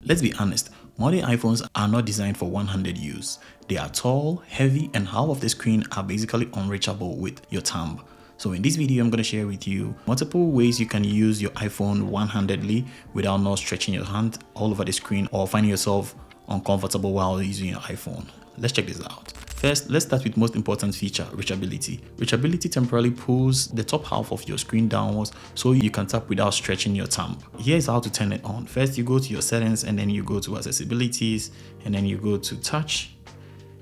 Let's be honest, modern iPhones are not designed for one-handed use. They are tall, heavy, and half of the screen are basically unreachable with your thumb. So in this video, I'm going to share with you multiple ways you can use your iPhone one-handedly without not stretching your hand all over the screen or finding yourself uncomfortable while using your iPhone. Let's check this out. First, let's start with most important feature, reachability. Reachability temporarily pulls the top half of your screen downwards so you can tap without stretching your thumb. Here's how to turn it on. First, you go to your settings and then you go to accessibilities and then you go to touch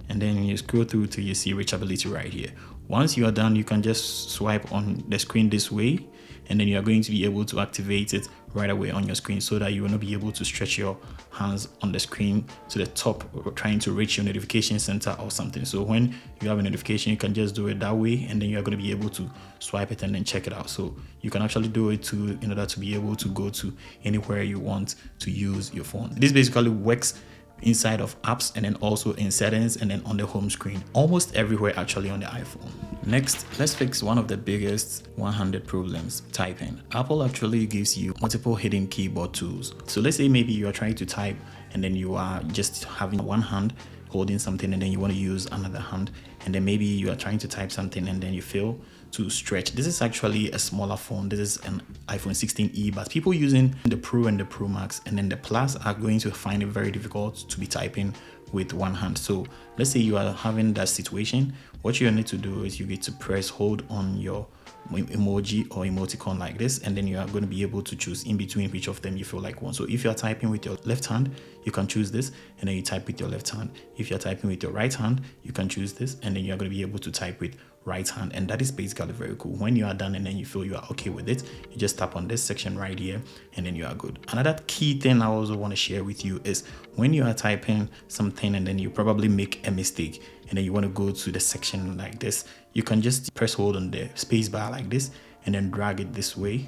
and then you scroll through till you see reachability right here. Once you are done, you can just swipe on the screen this way and then you are going to be able to activate it right away on your screen so that you will not be able to stretch your hands on the screen to the top trying to reach your notification center or something. So when you have a notification, you can just do it that way and then you're going to be able to swipe it and then check it out. So you can actually do it too in order to be able to go to anywhere you want to use your phone. This basically works inside of apps and then also in settings and then on the home screen, almost everywhere actually on the iPhone. Next, let's fix one of the biggest one-handed problems, typing. Apple actually gives you multiple hidden keyboard tools. So let's say maybe you are trying to type and then you are just having one hand holding something and then you want to use another hand, and then maybe you are trying to type something and then you fail to stretch. This is actually a smaller phone. This is an iPhone 16e, but people using the Pro and the Pro Max and then the Plus are going to find it very difficult to be typing with one hand. So let's say you are having that situation. What you need to do is you get to press hold on your emoji or emoticon like this, and then you are going to be able to choose in between which of them you feel like one. So if you're typing with your left hand, you can choose this and then you type with your left hand. If you're typing with your right hand, you can choose this and then you're going to be able to type with right hand, and that is basically very cool. When you are done and then you feel you are okay with it, you just tap on this section right here and then you are good. Another key thing I also want to share with you is when you are typing something and then you probably make a mistake and then you want to go to the section like this, you can just press hold on the space bar like this and then drag it this way,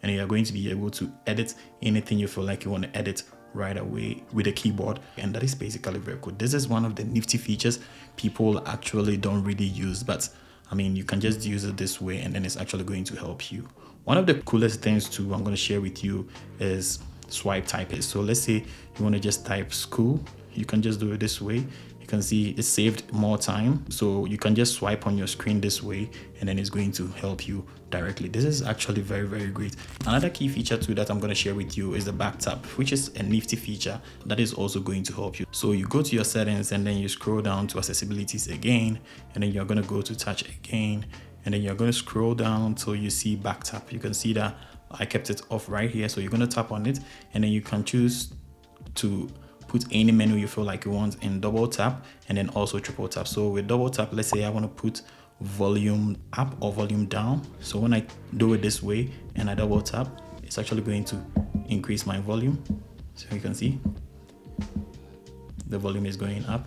and you are going to be able to edit anything you feel like you want to edit right away with the keyboard, and that is basically very cool. This is one of the nifty features people actually don't really use, but I mean, you can just use it this way and then it's actually going to help you. One of the coolest things too I'm going to share with you is swipe typing. So let's say you want to just type school, you can just do it this way. You can see it saved more time, so you can just swipe on your screen this way and then it's going to help you directly. This is actually very, very great. Another key feature too that I'm going to share with you is the back tap, which is a nifty feature that is also going to help you. So you go to your settings and then you scroll down to accessibilities again, and then you're going to go to touch again, and then you're going to scroll down till you see back tap. You can see that I kept it off right here, so you're going to tap on it and then you can choose to put any menu you feel like you want in double tap and then also triple tap. So with double tap, let's say I want to put volume up or volume down. So when I do it this way and I double tap, it's actually going to increase my volume. So you can see the volume is going up.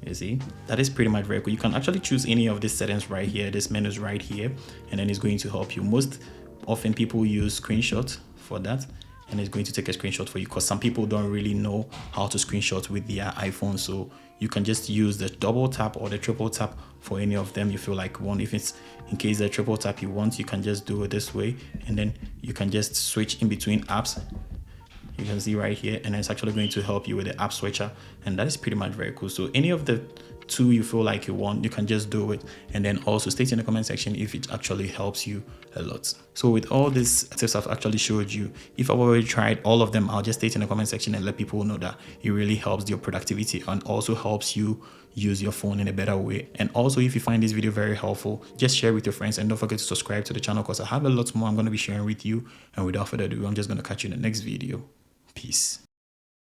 You see, that is pretty much very cool. You can actually choose any of these settings right here, this menu is right here, and then it's going to help you. Most often people use screenshots for that, and it's going to take a screenshot for you because some people don't really know how to screenshot with their iPhone. So you can just use the double tap or the triple tap for any of them you feel like one. If it's in case the triple tap you want, you can just do it this way and then you can just switch in between apps. You can see right here, and it's actually going to help you with the app switcher, and that is pretty much very cool. So any of the two you feel like you want, you can just do it, and then also state in the comment section if it actually helps you a lot. So with all these tips I've actually showed you, if I've already tried all of them, I'll just state in the comment section and let people know that it really helps your productivity and also helps you use your phone in a better way. And also, if you find this video very helpful, just share with your friends and don't forget to subscribe to the channel because I have a lot more I'm going to be sharing with you. And without further ado, I'm just going to catch you in the next video. Peace.